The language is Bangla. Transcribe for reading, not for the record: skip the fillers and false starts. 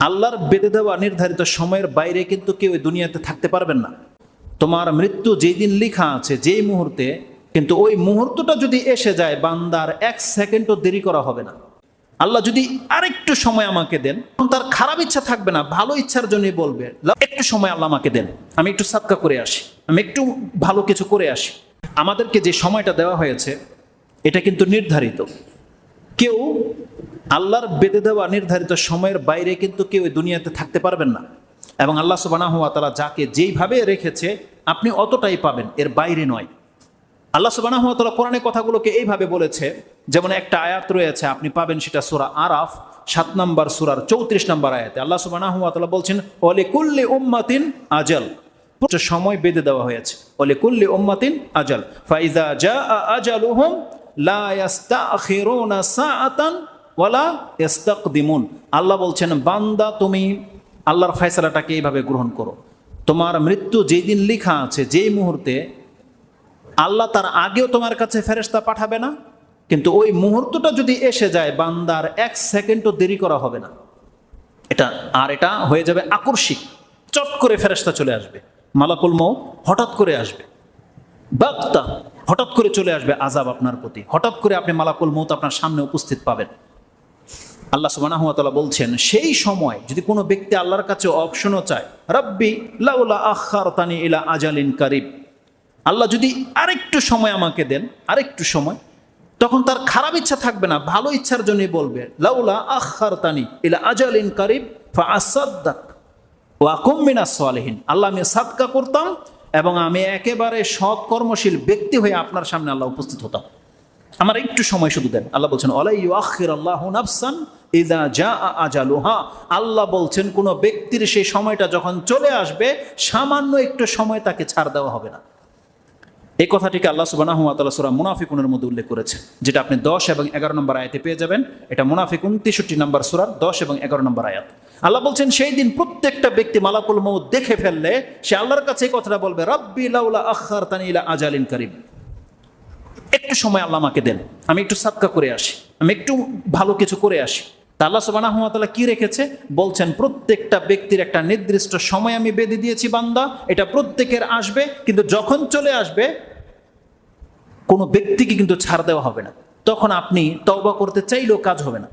আল্লাহর বেঁধে দেওয়া নির্ধারিত সময়ের বাইরে কিন্তু কেউ এই দুনিয়াতে থাকতে পারবেন না। তোমার মৃত্যু যেই দিন লেখা আছে, যেই মুহূর্তে, কিন্তু ওই মুহূর্তটা যদি এসে যায়, বান্দার এক সেকেন্ডও দেরি করা হবে না। আল্লাহ যদি আরেকটু সময় আমাকে দেন, তার খারাপ ইচ্ছা থাকবে না, ভালো ইচ্ছার জন্যই বলবে একটু সময় আল্লাহ আমাকে দেন, আমি একটু সাদকা করে আসি, আমি একটু ভালো কিছু করে আসি। আমাদেরকে যে সময়টা দেওয়া হয়েছে এটা কিন্তু নির্ধারিত। কেউ আল্লাহর বেঁধে দেওয়া নির্ধারিত সময়ের বাইরে কিন্তু কেউ এই দুনিয়াতে থাকতে পারবেন না। এবং আল্লাহ সুবহানাহু ওয়া তাআলা যাকে যেইভাবে রেখেছে আপনি অতটাই পাবেন, এর বাইরে নয়। আল্লাহ সুবহানাহু ওয়া তাআলা কোরআনে কথাগুলোকে এইভাবে বলেছে, যেমন একটা আয়াত রয়েছে আপনি পাবেন, সেটা সূরা আরাফ ৭ নম্বর সূরার ৩৪ নম্বর আয়াতে আল্লাহ সুবহানাহু ওয়া তাআলা বলছেন, ওয়ালিকুল্লি উম্মাতিন আজাল, সময় বেঁধে দেওয়া হয়েছে। ওয়ালিকুল্লি উম্মাতিন আজাল ফাইযা জাআ আজালুহুম লা ইস্তাখিরুনা সাআতান ওয়ালা ইস্তাকদিমুন। আল্লাহ বলছেন, বান্দা তুমি আল্লাহর ফয়সালাটাকে এইভাবে গ্রহণ করো। তোমার মৃত্যু যেই দিন লেখা আছে, যেই মুহূর্তে, আল্লাহ তার আগেও তোমার কাছে ফেরেশতা পাঠাবে না, কিন্তু ওই মুহূর্তটা যদি এসে যায়, বান্দার এক সেকেন্ডও দেরি করা হবে না। এটা হয়ে যাবে আকস্মিক, চট করে ফেরেশতা চলে আসবে, মালাকুল মউত হঠাৎ করে আসবে, বাগতা হঠাৎ করে চলে আসবে আযাব আপনার প্রতি, হঠাৎ করে আপনি মালাকুল মউত আপনার সামনে উপস্থিত পাবেন। আল্লাহ সুবহানাহু ওয়া তাআলা বলছেন, সেই সময় যদি কোনো ব্যক্তি আল্লাহর কাছে অপশনও চায়, রাব্বি লাউলা আখারতানি ইলা আজালিন কারিব, আল্লাহ যদি আরেকটু সময় আমাকে দেন, আরেকটু সময়, তখন তার খারাপ ইচ্ছা থাকবে না, ভালো ইচ্ছার জন্যই বলবে লাউলা আখারতানি ইলা আজালিন কারিব ফাআসাদ্দাক ওয়া আকুম মিনাস সালিহিন, আল্লাহ আমি সাদকা করতাম এবং আমি একেবারে সৎ কর্মশীল ব্যক্তি হয়ে আপনার সামনে আল্লাহ উপস্থিত হতাম, আমার একটু সময় শুধু দেন। আল্লাহ বলছেন, ওয়ালা ইউআখিরুল্লাহু নাফসান ইযা জাআ আজালুহা, আল্লাহ বলছেন কোন ব্যক্তির সেই সময়টা যখন চলে আসবে, সামান্য একটু সময় তাকে ছাড় দেওয়া হবে না। এই কথাটিকে আল্লাহ সুবহানাহু ওয়া তাআলা সূরা মুনাফিকুনের মধ্যে উল্লেখ করেছেন, যেটা আপনি 10 এবং 11 নম্বর আয়াতে পেয়ে যাবেন। এটা মুনাফিকুন 63 নম্বর সূরার 10 এবং 11 নম্বর আয়াত। আল্লাহ বলছেন, সেই দিন প্রত্যেকটা ব্যক্তি মালাকুল মউত দেখে ফেললে সে আল্লাহর কাছে এই কথাটা বলবে, রাব্বি লাউলা আখারতানি ইলা আজালিন কারিব, একটু সময় আল্লাহ আমাকে দেন, আমি একটু সাদকা করে আসি, আমি একটু ভালো কিছু করে আসি। তা আল্লাহ সুবহানাহু ওয়া তাআলা কি রেখেছে বলছেন, প্রত্যেকটা ব্যক্তির একটা নির্দিষ্ট সময় আমি বেঁধে দিয়েছি বান্দা, এটা প্রত্যেকের আসবে, কিন্তু যখন চলে আসবে কোনো ব্যক্তিকে কিন্তু ছাড় দেওয়া হবে না, তখন আপনি তওবা করতে চাইলেও কাজ হবে না।